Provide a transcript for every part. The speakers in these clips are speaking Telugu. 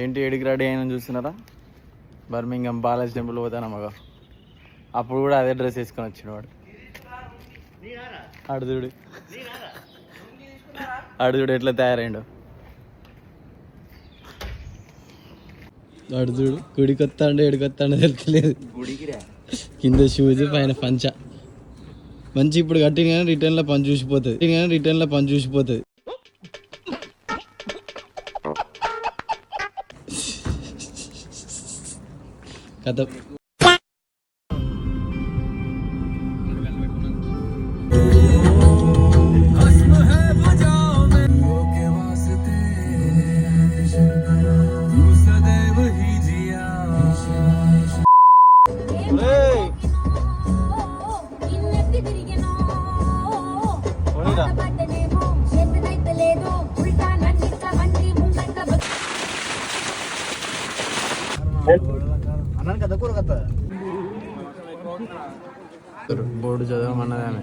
ఏంటి ఏడికి రెడీ అయినా చూస్తున్నారా? బర్మింగం బాలాజీ టెంపుల్ పోతాను మగ. అప్పుడు కూడా అదే డ్రెస్ వేసుకొని వచ్చిన వాడు. అడుదుడు అడుదుడు ఎట్లా తయారైండు. అడుదుడు గుడికి వస్తాండో ఎడికి వస్తాడో తెలియలేదు. కింద షూస్ పైన పంచ మంచి. ఇప్పుడు కట్టిన కానీ రిటర్న్లో పని చూసిపోతుంది. కథ బోర్డు చదవమన్నది ఆమె.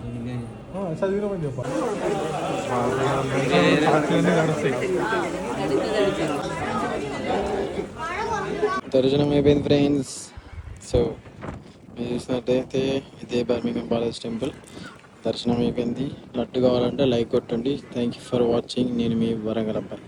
దర్శనం అయిపోయింది ఫ్రెండ్స్. సో మీరు చూసినట్టయితే ఇదే బర్మింగం బాలాజీ టెంపుల్. దర్శనం అయిపోయింది. లడ్డు కావాలంటే లైక్ కొట్టండి. Thank you for watching. నేను మీ వరంగల్ అబ్బాయి.